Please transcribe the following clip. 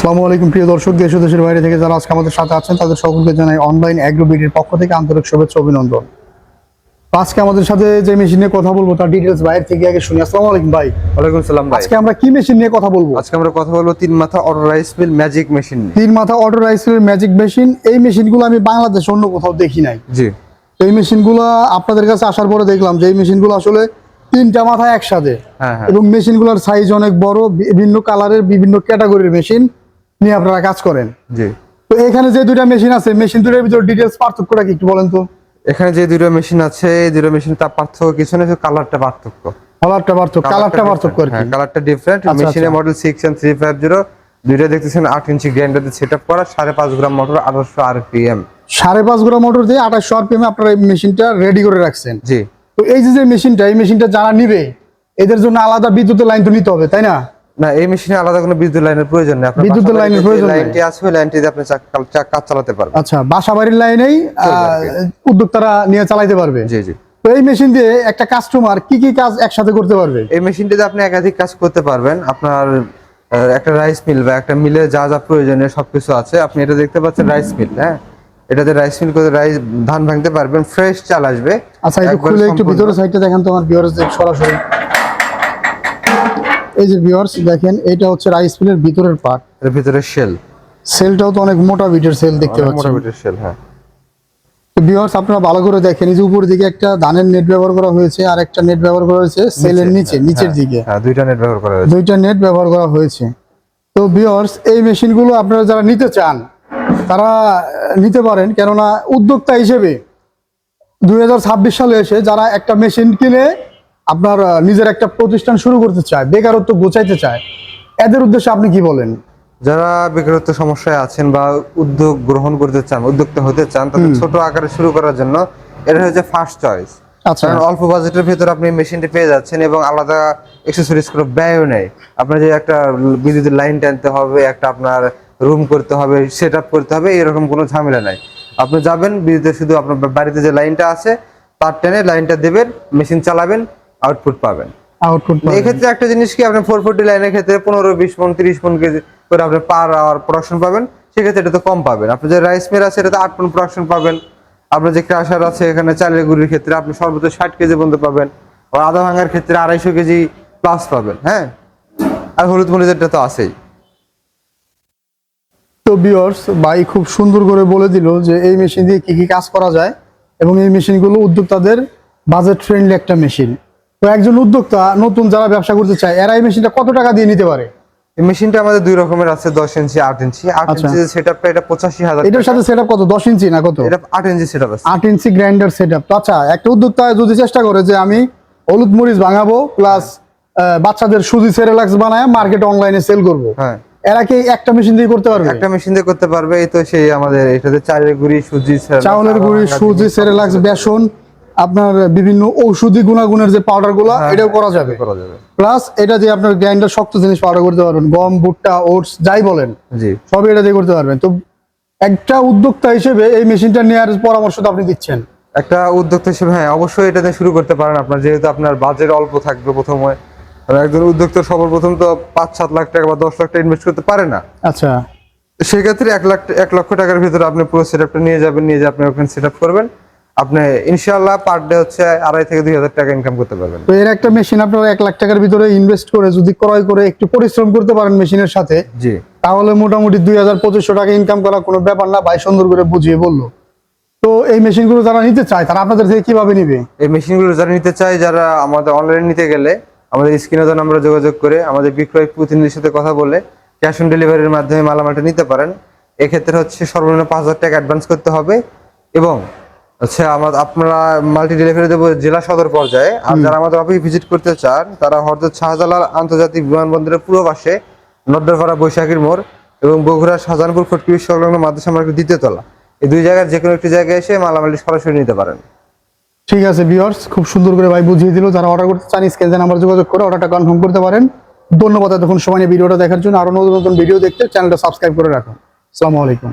আসসালামু আলাইকুম প্রিয় দর্শক, দেশ ও দেশের বাইরে থেকে যারা আজকে আমাদের সাথে আছেন তাদের সকলকে জানাই অনলাইন অ্যাগ্রোবিডির পক্ষ থেকে আন্তরিক শুভেচ্ছা অভিনন্দন। আজকে আমাদের সাথে যে মেশিন নিয়ে কথা বলবো তার ডিটেইলস বাইরে থেকে আগে শুনি। আসসালামু আলাইকুম ভাই। ওয়ালাইকুম সালাম ভাই। আজকে আমরা কি মেশিন নিয়ে কথা বলবো? আজকে আমরা কথা বলবো তিন মাথা auto rice mill magic machine নিয়ে। তিন মাথা auto rice mill magic machine, এই মেশিনগুলো আমি বাংলাদেশে অন্য কোথাও দেখি নাই। জি, এই মেশিনগুলো আপনাদের কাছে আসার পরে দেখলাম যে এই মেশিনগুলো আসলে তিনটা মাথা একসাথে, এবং মেশিনগুলোর সাইজ অনেক বড়, বিভিন্ন কালারের বিভিন্ন ক্যাটাগরির মেশিন নিয়ে আপনারা কাজ করেন। জি। তো এখানে যে দুইটা মেশিন আছে, মেশিন দুটোর ভিতর ডিটেইলস পার্থক্যটা কি একটু বলেন তো? এখানে যে দুটো মেশিন আছে এই দুটো মেশিন তার পার্থক্য কিছু না, কালারটা পার্থক্য। কালারটা পার্থক্য আর কি। কালারটা ডিফারেন্ট। মেশিনের মডেল 6N350, দুইটা দেখতেছেন 8 ইঞ্চি গ্রাইন্ডার দিয়ে সেটআপ করা, 5.5 গ্রাম মোটর, 2800 আরপিএম। 5.5 গ্রাম মোটর দিয়ে 2800 আরপিএম আপনারা এই মেশিনটা রেডি করে রাখছেন। জি। তো এই যে মেশিনটা, এই মেশিনটা যারা নিবে এদের জন্য আলাদা বিদ্যুতের লাইন তো নিতে হবে, তাই না? না, এই মেশিনে আলাদা কোনো বিদ্যুৎ লাইনের প্রয়োজন নেই। আপনার বিদ্যুতের লাইনের প্রয়োজন নেই। লাইনটি আছে, ওই লাইনটি দিয়ে আপনি কাজ চালাতে পারবেন। আচ্ছা, বাসাবাড়ির লাইনেই উদ্যোক্তারা নিয়ে চালাতে পারবে। জি জি। তো এই মেশিন দিয়ে একটা কাস্টমার কি কি কাজ একসাথে করতে পারবে? এই মেশিনটিতে আপনি একাধিক কাজ করতে পারবেন। আপনার একটা রাইস মিল বা একটা মিলে যা যা প্রয়োজনীয় সবকিছু আছে। আপনি এটা দেখতে পাচ্ছেন রাইস মিল, হ্যাঁ, এটাতে রাইস মিল করে রাইস ধান ভাঙতে পারবেন, ফ্রেশ চাল আসবে। আচ্ছা, একটু খুলে একটু ভিতরের সাইডটা দেখেন তো আমার ভিউয়ার্সদের সরাসরি। এই যে ভিউয়ার্স দেখেন, এটা হচ্ছে রাইস মিলের ভিতরের পার্ট, এর ভিতরে সেলটাও তো অনেক মোটা বিটের সেল দেখতে পাচ্ছেন। মোটা বিটের সেল, হ্যাঁ। তো ভিউয়ার্স আপনারা ভালো করে দেখেন, এই যে উপর দিকে একটা ধানের নেট ব্যবহার করা হয়েছে আর একটা নেট ব্যবহার করা হয়েছে সেলের নিচের দিকে। হ্যাঁ, দুইটা নেট ব্যবহার করা হয়েছে। দুইটা নেট ব্যবহার করা হয়েছে। তো ভিউয়ার্স এই মেশিনগুলো আপনারা যারা নিতে চান তারা নিতে পারেন, কেননা উদ্যোক্তা হিসেবে 2026 সালে এসে যারা একটা মেশিন কিনে আপনার নিজের একটা প্রতিষ্ঠান শুরু করতে চায়, বেকারত্ব গোছাইতে চায়, এদের উদ্দেশ্যে আপনি কি বলেন? যারা বেকারত্ব সমস্যায় আছেন বা উদ্যোগ গ্রহণ করতে চান, উদ্যোক্তা হতে চান, তাদের ছোট আকারে শুরু করার জন্য এটা হচ্ছে ফার্স্ট চয়েস। আচ্ছা, কারণ অল্প বাজেটের ভিতরে আপনি মেশিনটি পেয়ে যাচ্ছেন এবং আলাদা এক্সেসরিজ করে ব্যয়ও নেই। আপনার যে একটা বিদ্যুতের লাইন টানতে হবে, একটা আপনার রুম করতে হবে, সেট আপ করতে হবে, এরকম কোনো ঝামেলা নাই। আপনি যাবেন বিদ্যুতের, শুধু আপনার বাড়িতে যে লাইনটা আছে তার টেনে লাইনটা দেবেন, মেশিন চালাবেন, আউটপুট পাবেন। এক্ষেত্রে একটা জিনিস কি, আপনি 440 লাইনের ক্ষেত্রে 15, 20 মন, 30 মন কেজি করে আপনি পার আওয়ার প্রোডাকশন পাবেন। সেক্ষেত্রে এটা তো কম পাবেন। আপনি যে রাইস মিল আছে এটাতে 8 মন প্রোডাকশন পাবেন। আপনার যে ক্রাশার আছে এখানে চালের গুঁড়ির ক্ষেত্রে আপনি সর্বোচ্চ 60 কেজি পর্যন্ত পাবেন, আর আদা ভাঙার ক্ষেত্রে 250 কেজি প্লাস পাবেন, হ্যাঁ। আর হলুদ মরিচেরটা তো আছেই। তো ভিউয়ার্স ভাই খুব সুন্দর করে বলে দিল যে এই মেশিন দিয়ে কি কি কাজ করা যায়, এবং এই মেশিনগুলো উদ্যোক্তাদের বাজেট ফ্রেন্ডলি একটা মেশিন। তো একজন উদ্যোক্তা নতুন যারা ব্যবসা করতে চায় এরা এই মেশিনটা কত টাকা দিয়ে নিতে পারে? এই মেশিনটা আমাদের দুই রকমের আছে, 10 ইঞ্চি, 8 ইঞ্চি। 8 ইঞ্চি সেটআপটা এটা 85,000। এটার সাথে সেটআপ কত? 10 ইঞ্চি না কত? এটা 8 ইঞ্চি সেটআপ আছে। 8 ইঞ্চি গ্রাইন্ডার সেটআপ। তো আচ্ছা, একটা উদ্যোক্তা যদি চেষ্টা করে যে আমি হলুদ মরিচ ভাঙাবো প্লাস বাচ্চাদের সুজি সেরেলাক্স বানায় মার্কেট অনলাইনে সেল করব, হ্যাঁ, এরা কি একটা মেশিন দিয়ে করতে পারবে? একটা মেশিন দিয়ে করতে পারবে। এই তো সেই আমাদের এটাতে চালের গুঁড়ি, সুজি, চাউলের গুঁড়ি, সুজি, সেরেলাক্স, বেসন, আপনার বিভিন্ন ঔষধি গুণাগুণের যে পাউডার গুলো, এটাও করা যাবে। প্লাস এটা দিয়ে আপনার গ্রাইন্ডার শক্ত জিনিস পাউডার করতে পারবেন, গম, ভুট্টা, ওটস যাই বলেন, জি, সবই এটা দিয়ে করতে পারবেন। তো একটা উদ্যোক্তা হিসেবে এই মেশিনটা নেওয়ার পরামর্শ তো আপনি দিচ্ছেন? একটা উদ্যোক্তা হিসেবে হ্যাঁ, অবশ্যই এটাতে শুরু করতে পারেন আপনার, যেহেতু আপনার বাজেট অল্প থাকবে প্রথমে। একজন উদ্যোক্তা সর্বপ্রথম তো 5-7 লাখ টাকা বা 10 লাখ টাকা ইনভেস্ট করতে পারে না। আচ্ছা, সেক্ষেত্রে 1 লক্ষ টাকার ভিতরে আপনি পুরো সেটআপটা নিয়ে যাবেন, নিয়ে যে আপনি ওখানে সেটআপ করবেন, আপনি ইনশাআল্লাহ পার ডে হচ্ছে 2.5 থেকে 2,000 টাকা ইনকাম করতে পারবেন। তো এর একটা মেশিন আপনারা 1 লাখ টাকার ভিতরে ইনভেস্ট করে যদি ক্রয় করে একটু পরিশ্রম করতে পারেন মেশিনের সাথে, জি, তাহলে মোটামুটি 2,000-2,500 টাকা ইনকাম করা কোনো ব্যাপার না। ভাই সুন্দর করে বুঝিয়ে বললো। তো এই মেশিনগুলো যারা নিতে চায় তারা আপনাদের থেকে কিভাবে নিবে? এই মেশিনগুলো যারা নিতে চায়, যারা আমাদের অনলাইনে নিতে গেলে আমাদের স্ক্রিনে দেওয়া নম্বরে যোগাযোগ করে আমাদের বিক্রয় প্রতিনিধির সাথে কথা বলে ক্যাশ অন ডেলিভারির মাধ্যমে মালামালটা নিতে পারেন। এক্ষেত্রে হচ্ছে সর্বনিম্ন 5,000 টাকা অ্যাডভান্স করতে হবে, এবং হচ্ছে আপনারা মাল্টি ডেলিভারি দেবো জেলা সদর পর্যায়ে। আর যারা আমাদের অফিস ভিজিট করতে চান তারা হযরত শাহজালাল আন্তর্জাতিক বিমানবন্দরের পূর্ব পাশে নদ্দরপাড়া বৈশাখীর মোড় এবং বগুড়া শাহজাহানপুর ফটকিবি সংলগ্ন মাদ্রাসা মার্কেট 2য় তলা, এই দুই জায়গার যে কোনো একটি জায়গায় এসে মালামালটি সরাসরি নিতে পারেন। ঠিক আছে ভিউয়ার্স, খুব সুন্দর করে ভাই বুঝিয়ে দিল। যারা অর্ডার করতে চান স্ক্রিনে নাম্বার যোগাযোগ করে অর্ডারটা কনফার্ম করতে পারেন। ধন্যবাদ এতক্ষণ সময় নিয়ে ভিডিওটা দেখার জন্য। আরো নতুন নতুন ভিডিও দেখতে চ্যানেলটা সাবস্ক্রাইব করে রাখুন। আসসালামু আলাইকুম।